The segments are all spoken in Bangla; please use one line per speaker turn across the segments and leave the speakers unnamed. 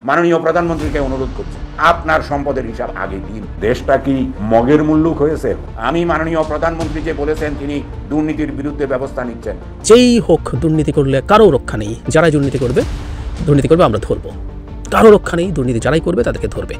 মাননীয় প্রধানমন্ত্রীকে অনুরোধ করছি, আপনার সম্পদের হিসাব আগে দিন। দেশটা কি মগের মুল্লুক হয়েছে? আমি মাননীয় প্রধানমন্ত্রী যে বলেছেন তিনি দুর্নীতির বিরুদ্ধে ব্যবস্থা নিচ্ছেন,
যেই হোক দুর্নীতি করলে কারো রক্ষা নেই। যারাই দুর্নীতি করবে আমরা ধরবো। কারো রক্ষা নেই, দুর্নীতি যারাই করবে তাদেরকে ধরবে।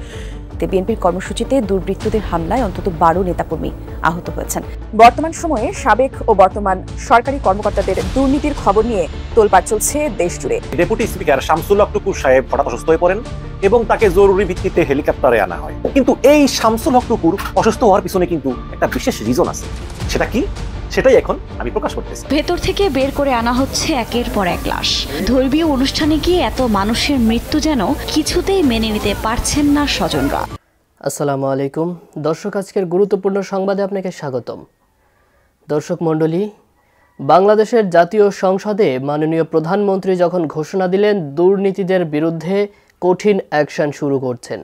বিএনপির কর্মসূচিতে দুর্বৃত্তদের হামলায় অন্তত 12 নেতাকর্মী আহত হয়েছেন।
বর্তমান সময়ে সাবেক ও বর্তমান সরকারি কর্মকর্তাদের দুর্নীতির খবর নিয়ে তোলপাড় চলছে দেশ জুড়ে।
ডেপুটি স্পিকার শামসুল হক টুকু সাহেব হঠাৎ অসুস্থ হয়ে পড়েন এবং তাকে জরুরি ভিত্তিতে হেলিকপ্টারে আনা হয়। কিন্তু এই শামসুল হক টুকুর অসুস্থ হওয়ার পিছনে কিন্তু একটা বিশেষ রিজন আছে। সেটা কি? সেটাই এখন আমি প্রকাশ করতেছি।
ভেতর থেকে বের করে আনা হচ্ছে একের পর এক লাশ। ধর্মীয় অনুষ্ঠানে গিয়ে এত মানুষের মৃত্যু যেন কিছুতেই মেনে নিতে পারছেন না স্বজনরা।
আসসালামু আলাইকুম দর্শক, আজকের গুরুত্বপূর্ণ সংবাদে আপনাকে স্বাগতম। দর্শক মণ্ডলী, বাংলাদেশের জাতীয় সংসদে মাননীয় প্রধানমন্ত্রী যখন ঘোষণা দিলেন দুর্নীতিদের বিরুদ্ধে কঠিন অ্যাকশন শুরু করছেন,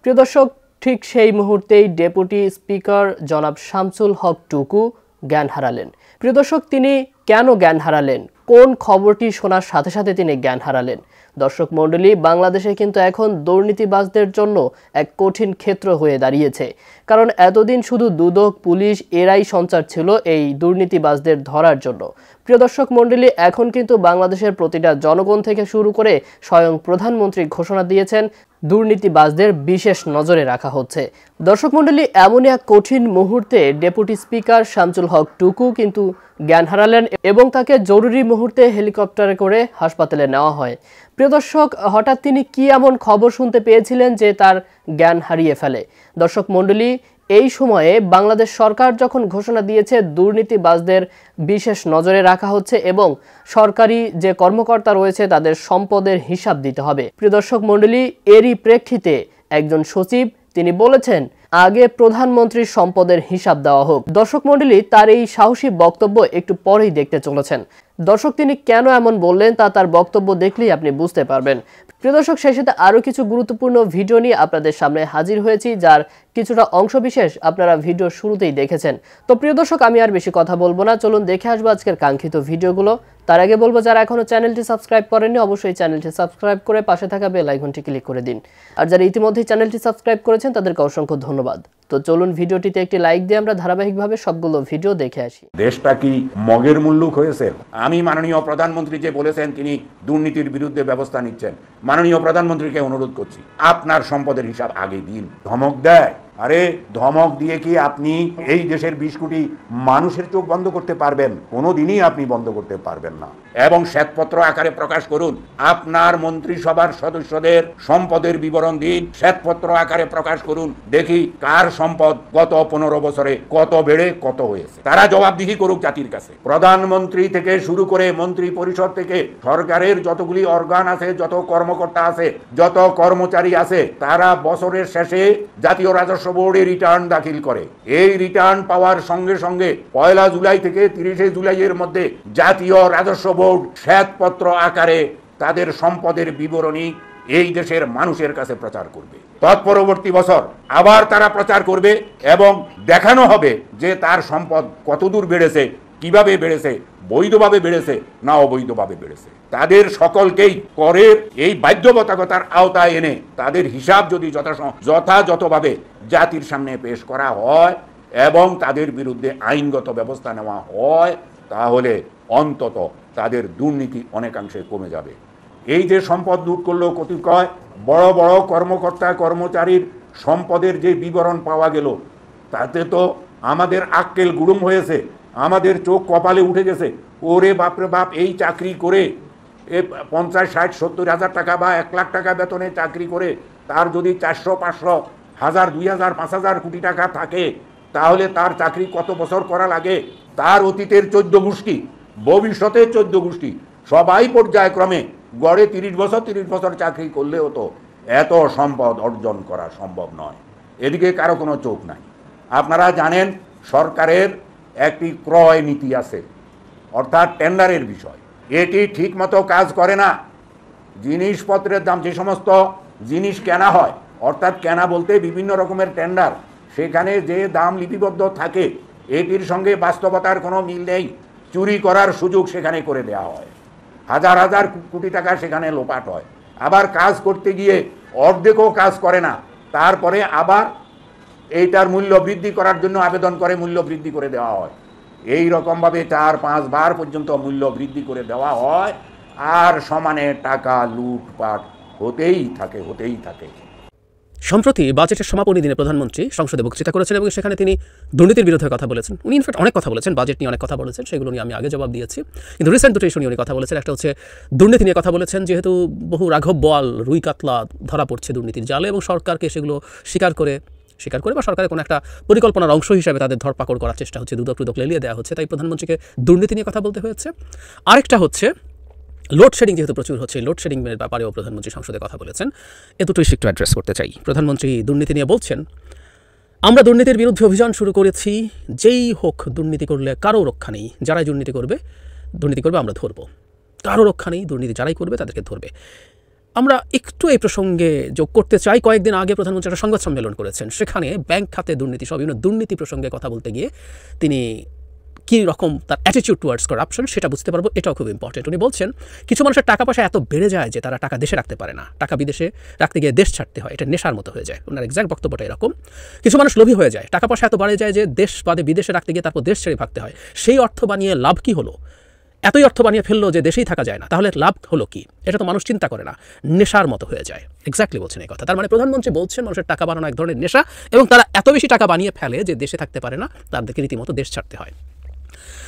প্রিয় দর্শক, ঠিক সেই মুহূর্তেই ডেপুটি স্পিকার জনাব শামসুল হক টুকু জ্ঞান হারালেন। প্রিয় দর্শক, তিনি কেন জ্ঞান হারালেন? কোন খবরটি শোনার সাথে সাথে তিনি জ্ঞান হারালেন? দর্শক মণ্ডলী, বাংলাদেশে কিন্তু এখন দুর্নীতিবাজদের জন্য এক কঠিন ক্ষেত্র হয়ে দাঁড়িয়েছে। কারণ এতদিন শুধু দুদক, পুলিশ এরাই সঞ্চার ছিল এই দুর্নীতিবাজদের ধরার জন্য। প্রিয় দর্শক মণ্ডলী, এখন কিন্তু বাংলাদেশের প্রতিটা জনগণ থেকে শুরু করে স্বয়ং প্রধানমন্ত্রী ঘোষণা দিয়েছেন দুর্নীতিবাজদের বিশেষ নজরে রাখা হচ্ছে। দর্শক মণ্ডলী, এমনই এক কঠিন মুহূর্তে ডেপুটি স্পিকার শামসুল হক টুকু কিন্তু জ্ঞান হারালেন এবং তাকে জরুরি মুহূর্তে হেলিকপ্টারে করে হাসপাতালে নেওয়া হয়। প্রিয় দর্শক, হঠাৎ তিনি কি এমন খবর শুনতে পেয়েছিলেন যে তার জ্ঞান হারিয়ে ফেলে? দর্শক মণ্ডলী, এই সময়ে বাংলাদেশ সরকার যখন ঘোষণা দিয়েছে দুর্নীতিবাজদের বিশেষ নজরে রাখা হচ্ছে এবং সরকারি যে কর্মকর্তা রয়েছে তাদের সম্পদের হিসাব দিতে হবে, প্রিয় দর্শক মণ্ডলী, এরই প্রেক্ষিতে একজন সচিব তিনি বলেছেন আগে প্রধানমন্ত্রীর সম্পদের হিসাব দেওয়া হোক। দর্শক মণ্ডলী, তার এই সাহসী বক্তব্য একটু পরেই দেখতে চলেছেন। দর্শক, তিনি কেন এমন বললেন তা তার বক্তব্য দেখলেই আপনি বুঝতে পারবেন। প্রিয় দর্শক, সেই সাথে আরও কিছু গুরুত্বপূর্ণ ভিডিও নিয়ে আপনাদের সামনে হাজির হয়েছি, যার কিছুটা অংশবিশেষ আপনারা ভিডিওর শুরুতেই দেখেছেন। তো প্রিয় দর্শক, আমি আর বেশি কথা বলবো না, চলুন দেখে আসবো আজকের কাঙ্ক্ষিত ভিডিওগুলো। তার আগে বলবো, যারা এখনো চ্যানেলটি সাবস্ক্রাইব করেননি অবশ্যই চ্যানেলটি সাবস্ক্রাইব করে পাশে থাকা বেল আইকনটি ক্লিক করে দিন। আর যারা ইতিমধ্যেই চ্যানেলটি সাবস্ক্রাইব করেছেন তাদেরকে অসংখ্য ধন্যবাদ। তো চলুন ভিডিওটিতে একটি লাইক দিয়ে আমরা ধারাবাহিকভাবে সবগুলো ভিডিও দেখে আসি।
দেশটা কি মগের মুল্লুক হয়েছে? আমি মাননীয় প্রধানমন্ত্রী যে বলেছেন তিনি দুর্নীতির বিরুদ্ধে ব্যবস্থা নিচ্ছেন, মাননীয় প্রধানমন্ত্রীকে অনুরোধ করছি, আপনার সম্পদের হিসাব আগে দিন। ধমক দেয়, আরে ধমক দিয়ে কি আপনি এই দেশের 20 কোটি মানুষের চোখ বন্ধ করতে পারবেন? কোনোদিনই আপনি বন্ধ করতে পারবেন না। এবং শ্বেতপত্র আকারে প্রকাশ করুন, আপনার মন্ত্রিসভার সদস্যদের সম্পদের বিবরণ দিন, শ্বেতপত্র আকারে প্রকাশ করুন, দেখি কার সম্পদ গত 15 বছরে কত বেড়ে কত হয়েছে। তারা জবাবদিহি করুক জাতির কাছে। প্রধানমন্ত্রী থেকে শুরু করে মন্ত্রী পরিষদ থেকে সরকারের যতগুলি অর্গান আছে, যত কর্মকর্তা আছে, যত কর্মচারী আছে, তারা বছরের শেষে জাতীয় রাজস্ব বোর্ডে রিটার্ন দাখিল করে। এই রিটার্ন পাওয়ার সঙ্গে সঙ্গে 1 জুলাই থেকে 30 জুলাইয়ের মধ্যে জাতীয় রাজস্ব বোর্ড শ্বেতপত্র আকারে তাদের সম্পদের বিবরণী এই দেশের মানুষের কাছে প্রচার করবে। তৎপরবর্তী বছর আবার তারা প্রচার করবে এবং দেখানো হবে যে তার সম্পদ কতদূর বেড়েছে, কিভাবে বেড়েছে, বৈধভাবে বেড়েছে না অবৈধভাবে বেড়েছে। তাদের সকলকেই করের এই বাধ্যবাধকতার আওতায় এনে তাদের হিসাব যদি যথাযথভাবে জাতির সামনে পেশ করা হয় এবং তাদের বিরুদ্ধে আইনগত ব্যবস্থা নেওয়া হয়, তাহলে অন্তত তাদের দুর্নীতি অনেকাংশে কমে যাবে। এই যে সম্পদ লুট করলো কতিপয় বড় বড় কর্মকর্তা কর্মচারীর সম্পদের যে বিবরণ পাওয়া গেল, তাতে তো আমাদের আক্কেল গুড়ুম হয়েছে, আমাদের চোখ কপালে উঠে গেছে। ওরে বাপরে বাপ, এই চাকরি করে 50, 60, 70 হাজার টাকা বা 1 লাখ টাকা বেতনে চাকরি করে তার যদি 400, 500, 1000, 2000, 5000 কোটি টাকা থাকে, তাহলে তার চাকরি কত বছর করা লাগে? তার অতীতের 14 গোষ্ঠী, ভবিষ্যতের 14 গোষ্ঠী সবাই পর্যায়ক্রমে গড়ে 30 বছর চাকরি করলেও তো এত সম্পদ অর্জন করা সম্ভব নয়। এদিকে কারো কোনো চোখ নাই। আপনারা জানেন সরকারের একটি ক্রয় নীতি আছে, অর্থাৎ টেন্ডারের বিষয়। এটি ঠিক মতো কাজ করে না। জিনিসপত্রের দাম, যে সমস্ত জিনিস কেনা হয়, অর্থাৎ কেনা বলতে বিভিন্ন রকমের টেন্ডার, সেখানে যে দাম লিপিবদ্ধ থাকে এটির সঙ্গে বাস্তবতার কোনো মিল নেই। চুরি করার সুযোগ সেখানে করে দেওয়া হয়, হাজার হাজার কোটি টাকা সেখানে লোপাট হয়। আবার কাজ করতে গিয়ে অর্ধেকও কাজ করে না, তারপরে আবার এইটার মূল্য বৃদ্ধি করার জন্য আবেদন করে, মূল্য বৃদ্ধি করে দেওয়া হয়। এই রকমভাবে 4-5 বার পর্যন্ত মূল্য বৃদ্ধি করে দেওয়া হয়, আর সমানে টাকা লুটপাট হতেই থাকে।
সম্প্রতি বাজেটের সমাপনী দিনে প্রধানমন্ত্রী সংসদে বক্তৃতা করেছেন এবং সেখানে তিনি দুর্নীতির বিরুদ্ধে কথা বলেছেন। উনি ইনফ্যাক্ট অনেক কথা বলেছেন, বাজেট নিয়ে অনেক কথা বলেছেন, সেগুলো নিয়ে আমি আগে জবাব দিয়েছি। কিন্তু রিসেন্ট দুটো ইস্যু নিয়ে উনি কথা বলেছেন। একটা হচ্ছে দুর্নীতি নিয়ে কথা বলেছেন, যেহেতু বহু রাঘব বোয়াল, রুই কাতলা ধরা পড়ছে দুর্নীতির জালে এবং সরকারকে সেগুলো স্বীকার করে বা সরকারের কোনো একটা পরিকল্পনার অংশ হিসেবে তাদের ধরপাকড় করার চেষ্টা হচ্ছে, দুদক লেলিয়ে দেওয়া হচ্ছে, তাই প্রধানমন্ত্রীকে দুর্নীতি নিয়ে কথা বলতে হয়েছে। আরেকটা হচ্ছে লোডশেডিং, যেহেতু প্রচুর হচ্ছে, লোডশেডিংয়ের ব্যাপারেও প্রধানমন্ত্রী সংসদে কথা বলেছেন। এ দুটো ইস্যু একটু অ্যাড্রেস করতে চাই। প্রধানমন্ত্রী দুর্নীতি নিয়ে বলছেন, আমরা দুর্নীতির বিরুদ্ধে অভিযান শুরু করেছি, যেই হোক দুর্নীতি করলে কারো রক্ষা নেই, যারাই দুর্নীতি করবে আমরা ধরবো, কারো রক্ষা নেই, দুর্নীতি যারাই করবে তাদেরকে ধরবে। আমরা একটু এই প্রসঙ্গে যোগ করতে চাই, কয়েকদিন আগে প্রধানমন্ত্রী একটা সংবাদ সম্মেলন করেছেন, সেখানে ব্যাংক খাতে দুর্নীতি সহ বিভিন্ন দুর্নীতি প্রসঙ্গে কথা বলতে গিয়ে তিনি কী রকম তার অ্যাটিটিউড টুয়ার্ডস করাপশন সেটা বুঝতে পারবো, এটাও খুব ইম্পর্টেন্ট। উনি বলছেন, কিছু মানুষের টাকা পয়সা এত বেড়ে যায় যে তারা টাকা দেশে রাখতে পারে না, টাকা বিদেশে রাখতে গিয়ে দেশ ছাড়তে হয়, এটা নেশার মতো হয়ে যায়। ওনার এক্সাক্ট বক্তব্যটা এরকম। কিছু মানুষ লোভী হয়ে যায়, টাকা পয়সা এত বাড়ে যায় যে দেশ বাদে বিদেশে রাখতে গিয়ে তারপর দেশ ছেড়ে ভাগতে হয়। সেই অর্থ বানিয়ে লাভ কি হলো? এতই অর্থ বানিয়ে ফেললো যে দেশেই থাকা যায় না, তাহলে লাভ হলো কি? এটা তো মানুষ চিন্তা করে না, নেশার মতো হয়ে যায়। এক্স্যাক্টলি বলছেন এই কথা। তার মানে প্রধানমন্ত্রী বলছেন মানুষের টাকা বানানো এক ধরনের নেশা, এবং তারা এত বেশি টাকা বানিয়ে ফেলে যে দেশে থাকতে পারে না, তাদেরকে রীতিমতো দেশ ছাড়তে হয়।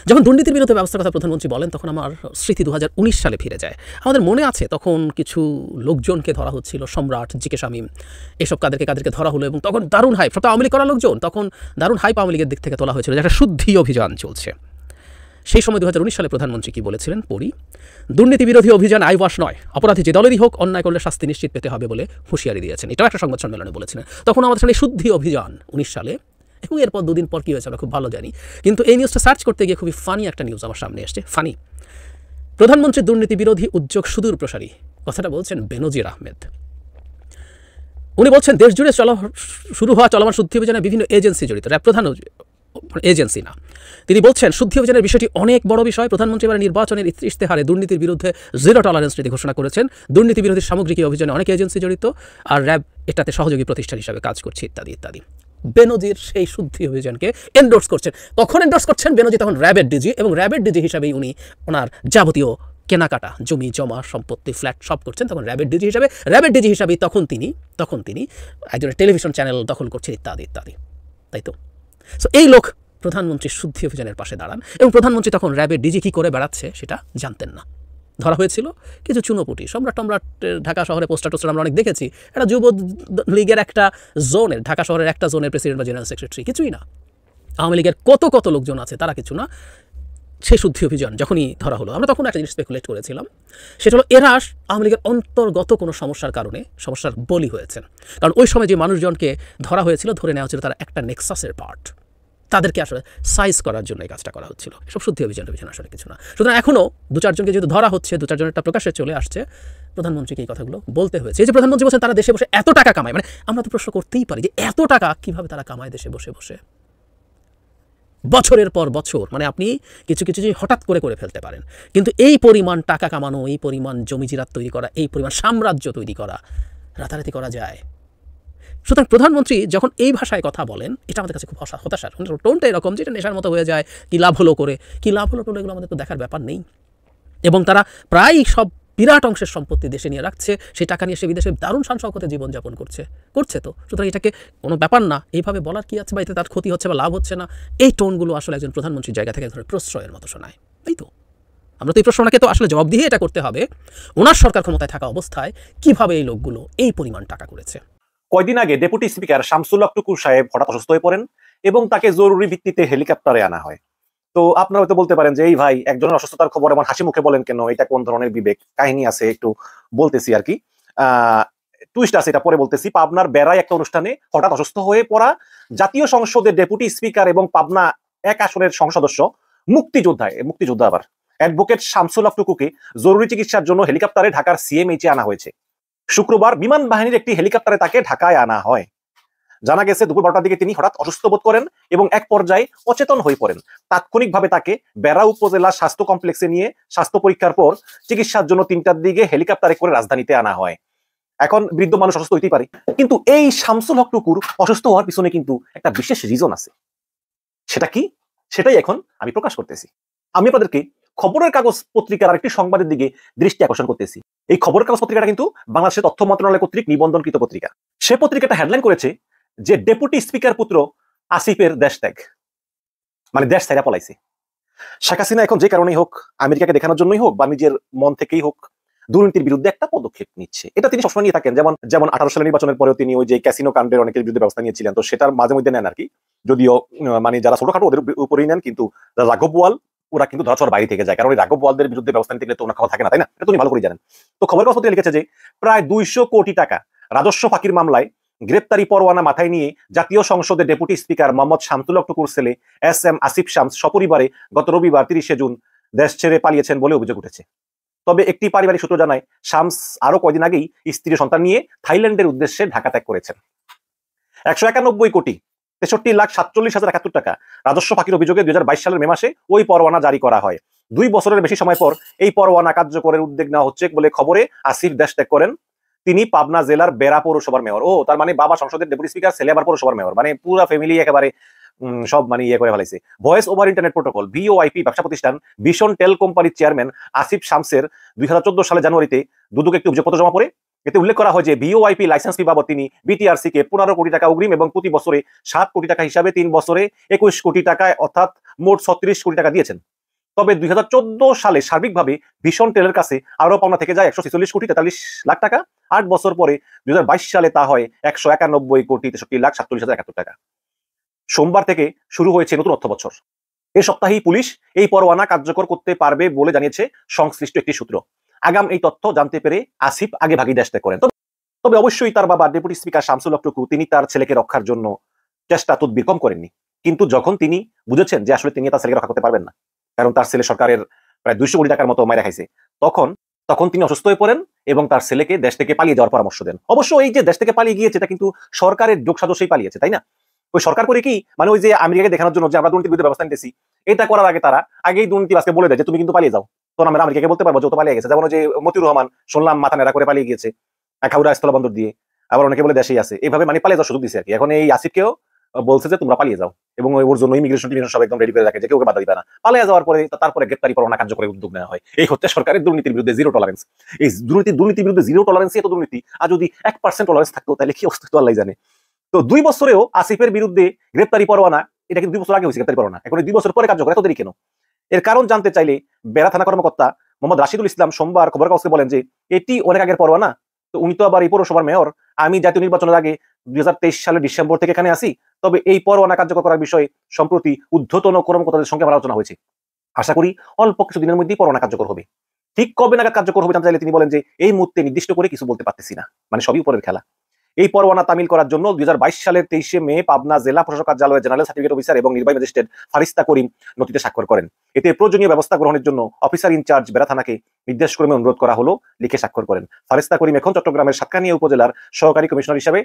যখন দুর্নীতির বিরুদ্ধে ব্যবস্থার কথা প্রধানমন্ত্রী বলেন, তখন আমার স্মৃতি 2019 সালে ফিরে যায়। আমাদের মনে আছে তখন কিছু লোকজনকে ধরা হচ্ছিল, সম্রাট, জিকে শামীম, এসব কাদেরকে ধরা হলো, এবং তখন দারুণ হাইপ, সব আওয়ামী লীগ করা লোকজন, তখন দারুণ হাইপ আওয়ামী লীগের দিক থেকে তোলা হয়েছিল যে একটা শুদ্ধি অভিযান চলছে। সেই সময় 2019 সালে প্রধানমন্ত্রী কি বলেছিলেন পড়ি, দুর্নীতি বিরোধী অভিযান আইওয়াশ নয়, অপরাধী যে দলেরই হোক অন্যায় করলে শাস্তি নিশ্চিত পেতে হবে বলে হুঁশিয়ারি দিয়েছেন। এটাও একটা সংবাদ সম্মেলনে বলেছিলেন। তখন আমাদের সালে শুদ্ধি অভিযান 19 সালে, এবং এরপর দুদিন পর কী হয়েছে আমরা খুব ভালো জানি। কিন্তু এই নিউজটা সার্চ করতে গিয়ে খুবই ফানি একটা নিউজ আমার সামনে এসছে। ফানি, প্রধানমন্ত্রীর দুর্নীতি বিরোধী উদ্যোগ সুদূর প্রসারী, কথাটা বলছেন বেনজির আহমেদ। উনি বলছেন, দেশ জুড়ে শুরু হওয়া চলমান শুদ্ধি অভিযানে বিভিন্ন এজেন্সি জড়িত, প্রধান এজেন্সি না। তিনি বলছেন, শুদ্ধি অভিযানের বিষয়টি অনেক বড় বিষয়। প্রধানমন্ত্রী এবার নির্বাচনের ইশতেহারে দুর্নীতির বিরুদ্ধে 0 টলারেন্স নীতি ঘোষণা করেছেন। দুর্নীতি বিরোধী সামগ্রিক অভিযানে অনেক এজেন্সি জড়িত, আর র্যাব এটাতে সহযোগী প্রতিষ্ঠান হিসাবে কাজ করছে, ইত্যাদি ইত্যাদি। বেনজির সেই শুদ্ধি অভিযানকে এন্ডোর্স করছেন। কখন এন্ডোর্স করছেন? বেনজির তখন র্যাবের ডিজি, এবং র্যাবের ডিজি হিসাবেই উনি ওনার যাবতীয় কেনাকাটা, জমি জমা, সম্পত্তি, ফ্ল্যাট সব করছেন তখন র্যাবের ডিজি হিসাবেই তখন তিনি একজনের টেলিভিশন চ্যানেল দখল করছেন, ইত্যাদি ইত্যাদি, তাই তো? সো এই লোক প্রধানমন্ত্রীর শুদ্ধি অভিযানের পাশে দাঁড়ান, এবং প্রধানমন্ত্রী তখন র্যাবের ডিজি কী করে বেড়াচ্ছে সেটা জানতেন না। ধরা হয়েছিল কিছু চুনোপুটি, সম্রাট ঢাকা শহরে পোস্টার আমরা অনেক দেখেছি। একটা যুব লীগের একটা জোনের, ঢাকা শহরের একটা জোনের প্রেসিডেন্ট বা জেনারেল সেক্রেটারি, কিছুই না। আওয়ামী লীগের কত লোকজন আছে, তারা কিছু না। সেই শুদ্ধি অভিযান যখনই ধরা হলো, আমরা তখন একটা জিনিস স্পেকুলেট করেছিলাম, সেটা হলো এরা আওয়ামী লীগের অন্তর্গত কোনো সমস্যার কারণে সমস্যার বলি হয়েছেন। কারণ ওই সময় যে মানুষজনকে ধরা হয়েছিল, ধরে নেওয়া হচ্ছিল তারা একটা নেক্সাসের পার্ট, তাদেরকে আসলে সাইজ করার জন্য এই কাজটা করা হচ্ছিল। এসব শুদ্ধি অভিযান আসলে কিছু না। সুতরাং এখনও 2-4 জনকে যেহেতু ধরা হচ্ছে, 2-4 জনেরটা প্রকাশ্যে চলে আসছে, প্রধানমন্ত্রীকে এই কথাগুলো বলতে হয়েছে। এই যে প্রধানমন্ত্রী বলছেন তারা দেশে বসে এত টাকা কামায়, মানে আমরা তো প্রশ্ন করতেই পারি যে এত টাকা কিভাবে তারা কামায় দেশে বসে বসে, বছরের পর বছর। মানে আপনি কিছু যে হঠাৎ করে ফেলতে পারেন, কিন্তু এই পরিমাণ টাকা কামানো, এই পরিমাণ জমিজিরাত তৈরি করা, এই পরিমাণ সাম্রাজ্য তৈরি করা রাতারাতি করা যায়। সুতরাং প্রধানমন্ত্রী যখন এই ভাষায় কথা বলেন, এটা আমাদের কাছে খুব হতাশার। টোনটা এরকম যে এটা নেশার মতো হয়ে যায়, কি লাভ হলো টোলো, এগুলো আমাদের তো দেখার ব্যাপার নেই। এবং তারা প্রায় সব বিরাট অংশের সম্পত্তি দেশে নিয়ে রাখছে, সেই টাকা নিয়ে সে বিদেশে দারুণ শান শওকতে জীবনযাপন করছে তো। সুতরাং এটাকে কোনো ব্যাপার না, এইভাবে বলার কি আছে, বা এতে তার ক্ষতি হচ্ছে বা লাভ হচ্ছে না, এই টোনগুলো আসলে একজন প্রধানমন্ত্রীর জায়গা থেকে এক ধরনের প্রশ্রয়ের মতো শোনায়, তাই তো? আমরা তো এই প্রশ্নটাকে তো আসলে জবাব দিয়ে এটা করতে হবে, ওনার সরকার ক্ষমতায় থাকা অবস্থায় কিভাবে এই লোকগুলো এই পরিমাণ টাকা করেছে।
কয়দিন আগে ডেপুটি স্পিকার শামসুল হক টুকু সাহেব হঠাৎ অসুস্থ হয়ে পড়েন, এবং তাকে জরুরি ভিত্তিতে হেলিকপ্টারে আনা হয়। তো আপনারা হয়তো বলতে পারেন যে এই ভাই, একজনের অসুস্থতার খবর এমন হাসি মুখে বলেন কেন, এটা কোন ধরনের বিবেক? কাহিনী আছে, একটু বলতেছি আর কি, টুইস্ট আছে, এটা পরে বলতেছি। পাবনার বেড়ায় একটা অনুষ্ঠানে হঠাৎ অসুস্থ হয়ে পড়া জাতীয় সংসদের ডেপুটি স্পিকার এবং পাবনা 1 আসনের সংসদ সদস্য, মুক্তিযোদ্ধা আবার অ্যাডভোকেট শামসুল হক টুকুকে জরুরি চিকিৎসার জন্য হেলিকপ্টারে ঢাকার সিএমএইচে আনা হয়েছে। শুক্রবার বিমান বাহিনীর একটি হেলিকপ্টারে তাকে ঢাকায় আনা হয়। জানা গেছে দুপুর 12টার দিকে তিনি হঠাৎ অসুস্থ বোধ করেন এবং এক পর্যায়ে অচেতন হয়ে পড়েন। তাৎক্ষণিকভাবে তাকে বেড়া উপজেলা স্বাস্থ্য কমপ্লেক্সে নিয়ে স্বাস্থ্য পরীক্ষার পর চিকিৎসার জন্য 3টার দিকে হেলিকপ্টারে করে রাজধানীতে আনা হয়। এখন বৃদ্ধ মানুষ অসুস্থ হইতেই পারে, কিন্তু এই শামসুল হক টুকুর অসুস্থ হওয়ার পিছনে কিন্তু একটা বিশেষ রিজন আছে। সেটা কি, সেটাই এখন আমি প্রকাশ করতেছি। আমি আপনাদেরকে খবরের কাগজ পত্রিকার আরেকটি সংবাদের দিকে দৃষ্টি আকর্ষণ করতেছি। এই খবরের কাগজ পত্রিকাটা কিন্তু বাংলাদেশের তথ্য মন্ত্রণালয় কর্তৃক নিবন্ধনকৃত পত্রিকা। সে পত্রিকাটা হেডলাইন করেছে যে ডেপুটি স্পিকার পুত্র আসিফের দেশ ত্যাগ, মানে দেশ ছেড়ে পলাইছে। শেখ হাসিনা এখন যে কারণেই হোক, আমেরিকাকে দেখানোর জন্যই হোক বা নিজের মন থেকেই হোক, দুর্নীতির বিরুদ্ধে একটা পদক্ষেপ নিচ্ছে। এটা তিনি সবসময় নিয়ে থাকেন। যেমন 18 সালের নির্বাচনের পরেও তিনি ওই যে ক্যাসিনো কাণ্ডের অনেকের বিরুদ্ধে ব্যবস্থা নিয়েছিলেন, তো সেটার মাঝে মধ্যে নেন আর কি। যদিও মানে যারা ছোটখাটো ওদের উপরেই নেন, কিন্তু যারা রাঘব বোয়াল ওরা কিন্তু ধরাছোঁয়ার বাইরে থেকে যায়, কারণ ওই রাঘব বোয়ালদের বিরুদ্ধে ব্যবস্থা নিতে গেলে তো ওনার খাওয়া থাকে না, তাই না? এটা তুমি ভালো করে জানেন। তো খবরের কাগজ পত্রিকা লিখেছে যে প্রায় 200 কোটি টাকা রাজস্ব ফাঁকির মামলায় গ্রেপ্তারি পরোয়ানা মাথায় নিয়ে জাতীয় সংসদের ডেপুটি স্পিকার মোহাম্মদ শামসুল হক টুকুর ছেলে SM আসিফ শামস সপরিবারে গত রবিবার 30শে জুন দেশ ছেড়ে পালিয়েছেন বলে অভিযোগ উঠেছে। তবে একটি পারিবারিক সূত্র জানায় শামস আরো কয়েকদিন আগেই স্ত্রী সন্তান নিয়ে থাইল্যান্ডের উদ্দেশ্যে ঢাকা ত্যাগ করেছেন। 191 কোটি 63,47,071 টাকা রাজস্ব ফাঁকির অভিযোগে 2022 সালের মে মাসে ওই পরোয়ানা জারি করা হয়। 2 বছরের বেশি সময় পর এই পরোয়ানা কার্যকরের উদ্যোগ নেওয়া হচ্ছে বলে খবরে আসিফ দেশ ত্যাগ করেন। তিনি পাবনা জেলার বেড়া পৌরসভার মেয়র। ও তার মানে বাবা সংসদের ডেপুটি স্পিকার, ছেলে আবার পৌরসভার মেয়র, মানে পুরো ফ্যামিলি একেবারে সব মানে ইয়ে করে ফেলাইছে। Voice over internet protocol VoIP ব্যবসা প্রতিষ্ঠান ভিশন টেল কোম্পানির চেয়ারম্যান আসিফ শামসের 2014 সালে জানুয়ারিতে দুদকে একটি অভিযোগপত্র জমা পড়ে। এতে উল্লেখ করা হয় যে VoIP লাইসেন্স ফি বাবদ তিনি BTRC কে 15 কোটি টাকা অগ্রিম এবং প্রতি বছরে 7 কোটি টাকা হিসাবে 3 বছরে 21 কোটি টাকায় অর্থাৎ মোট 36 কোটি টাকা দিয়েছেন। তবে 2014 সালে সার্বিকভাবে ভিশন টেলের কাছে আরো পাওনা থেকে যায় 146 কোটি 43 লাখ টাকা। 8 বছর পরে 2022 সালে তা হয় 191 কোটি 63,47,071 টাকা। সোমবার থেকে শুরু হয়েছে নতুন অর্থ বছর। এই সপ্তাহেই পুলিশ এই পরোয়ানা কার্যকর করতে পারবে বলে জানিয়েছে সংশ্লিষ্ট একটি সূত্র। আগাম এই তথ্য জানতে পেরে আসিফ আগে ভাগই দেশ ত্যাগ করেন। তবে অবশ্যই তার বাবা ডেপুটি স্পিকার শামসুল হক টুকু তিনি তার ছেলেকে রক্ষার জন্য চেষ্টা তদবির কম করেননি। কিন্তু যখন তিনি বুঝেছেন যে আসলে তিনি তার ছেলেকে রক্ষা করতে পারবেন না, কারণ তার ছেলে সরকারের প্রায় 200 কোটি টাকার মতো মাইরা খাইছে, তখন তিনি অসুস্থ হয়ে পড়েন এবং তার ছেলেকে দেশ থেকে পালিয়ে যাওয়ার পরামর্শ দেন। অবশ্য এই যে দেশ থেকে পালিয়ে গিয়েছে এটা কিন্তু সরকারের যোগসাজশেই পালিয়েছে, তাই না? ওই সরকার করে কি, মানে ওই যে আমেরিকাকে দেখানোর জন্য যে আমরা দুর্নীতির বিরুদ্ধে ব্যবস্থা নিতেছি, এটা করার আগে তারা আগেই দুর্নীতি আজকে বলে দেয় যে তুমি কিন্তু পালিয়ে যাও, তো আমরা আমেরিকাকে বলতে পারবো যে ও তো পালিয়ে গেছে। যেমন যে মতিউর রহমান শুনলাম মাথা নেড়া করে পালিয়ে গিয়েছে খাউড়া স্থলবন্দর দিয়ে, আবার অনেকে বলে দেশেই আছে, এইভাবে মানে পালিয়ে যাওয়ার সুযোগ দিচ্ছে আর কি। এখন এই আসিফকেও বলছে যে তোমরা পালিয়ে যাও এবং ওর জন্য ইমিগ্রেশন সব একদম রেডি করে রাখে যে কেউ বাধা দিবে না। পালিয়ে যাওয়ার পরে তারপরে গ্রেপ্তারি পরোয়ানা কার্যকরের উদ্যোগ নেওয়া হয়। এই হচ্ছে সরকারের দুর্নীতির বিরুদ্ধে জিরো টলারেন্স। এই দুর্নীতির বিরুদ্ধে জিরো টলারেন্স, এত দুর্নীতি, আর যদি 1% টলারেন্স থাকতো তাহলে কি অবস্থা আল্লাহ জানে। তো 2 বছরেও আসিফের বিরুদ্ধে গ্রেপ্তারি পরোয়ানা, এটা কিন্তু 2 বছর আগে হয়েছে গ্রেপ্তারি পরোয়ানা, এখন 2 বছর পরে কার্যকর, এত দেরি কেন? এর কারণ জানতে চাইলে বেড়া থানা কর্মকর্তা মোহাম্মদ রাশিদুল ইসলাম সোমবার খবর কাগজকে বলেন যে এটি অনেক আগের পরোয়ানা, তো উনি তো আবার এই পৌরসভার মেয়র, আমি জাতীয় নির্বাচনের আগে 2023 সালের ডিসেম্বর থেকে এখানে আসি, তবে এই পরোয়ানা কার্যকর করার বিষয়ে সম্প্রতি ঊর্ধ্বতন কর্মকর্তাদের সঙ্গে আমার আলোচনা হয়েছে, আশা করি অল্প কিছু দিনের মধ্যেই পরোয়ানা কার্যকর হবে। ঠিক কবে নাগাদ কার্যকর হবে জানতে চাইলে তিনি বলেন যে এই মুহূর্তে নির্দিষ্ট করে কিছু বলতে পারতেছি না, মানে সবই উপরের খেলা। এই পরোয়ানা তামিল করার জন্য 2022 সালের 23শে মে পাবনা জেলা প্রশাসক কার্যালয়ের জেনারেল সার্টিফিকেট অফিসার এবং নির্বাহী ম্যাজিস্ট্রেট ফারিস্তা করিম নথিতে স্বাক্ষর করেন। এতে প্রয়োজনীয় ব্যবস্থা গ্রহণের জন্য অফিসার ইনচার্জ বেড়া থানাকে নির্দেশ ক্রমে অনুরোধ করা হলো, লিখে স্বাক্ষর করেন। ফারিস্তা করিম এখন চট্টগ্রামের সাতকানিয়া উপজেলার সহকারী কমিশনার হিসেবে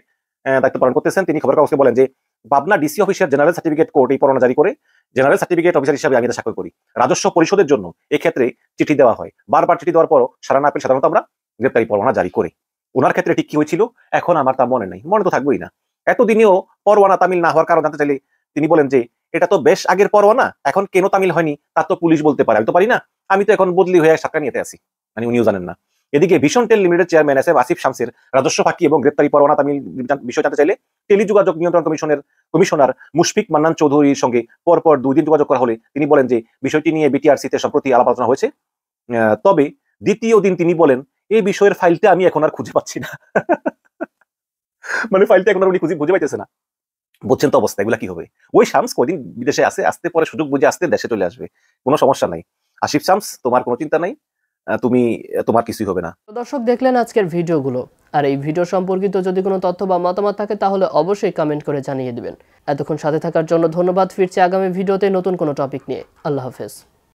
দায়িত্ব পালন করতেছেন। তিনি খবর কাগজকে বলেন যে পাবনা ডিসি অফিসের জেনারেল সার্টিফিকেট কোর্ট এই পরোয়ানা জারি করে, জেনারেল সার্টিফিকেট অফিসার হিসেবে আমি স্বাক্ষর করি। রাজস্ব পরিশোধের জন্য এক্ষেত্রে চিঠি দেওয়া হয়, বারবার চিঠি দেওয়ার পরও সারা না পেলে সাধারণত আমরা গ্রেপ্তারি পরোয়ানা জারি করি। ওনার ক্ষেত্রে ঠিক কি হয়েছিল এখন আমার তা মনে নাই, মনে তো থাকবোই না। এতদিনেও পরোয়ানা তামিল না হওয়ার কারণ জানতে চাইলে তিনি বলেন যে এটা তো বেশ আগের পরোয়ানা, এখন কেন তামিল হয়নি তা তো পুলিশ বলতে পারে, আমি তো পারি না, আমি তো এখন বদলি হয়ে সাতকানিয়াতে আছি, মানে উনিও জানেন না। এদিকে ভিশন টেল লিমিটেড চেয়ারম্যান SM আসিফ শামসের রাজস্ব ফাঁকি এবং গ্রেপ্তারি পরোয়ানা তামিল বিষয় জানতে চাইলে টেলিযোগাযোগ নিয়ন্ত্রণ কমিশনার মুশফিক মান্নান চৌধুরীর সঙ্গে পরপর 2 দিন যোগাযোগ করা হলে তিনি বলেন যে বিষয়টি নিয়ে BTRC-তে সম্প্রতি আলাপ আলোচনা হয়েছে। তবে দ্বিতীয় দিন তিনি বলেন এই বিষয়ের ফাইলটা আমি এখন আর খুঁজে পাচ্ছি না। মানে ফাইলটা এখন আর উনি খুঁজে পাইতেছে না। বুঝছেন তো অবস্থা, এগুলা কি হবে? ওই শামস কয়দিন বিদেশে আছে, আসতে পরে সুযোগ বুঝে আসতে দেশে চলে আসবে, কোনো সমস্যা নাই। আসিফ শামস তোমার কোনো চিন্তা নাই, তোমার কিছুই হবে না।
দর্শক দেখলেন আজকের ভিডিওগুলো, আর এই ভিডিও সম্পর্কিত যদি কোনো তথ্য বা মতামত থাকে তাহলে অবশ্যই কমেন্ট করে জানিয়ে দিবেন। এতক্ষণ সাথে থাকার জন্য ধন্যবাদ। ফিরছি আগামী ভিডিওতে নতুন কোনো টপিক নিয়ে। আল্লাহ হাফেজ।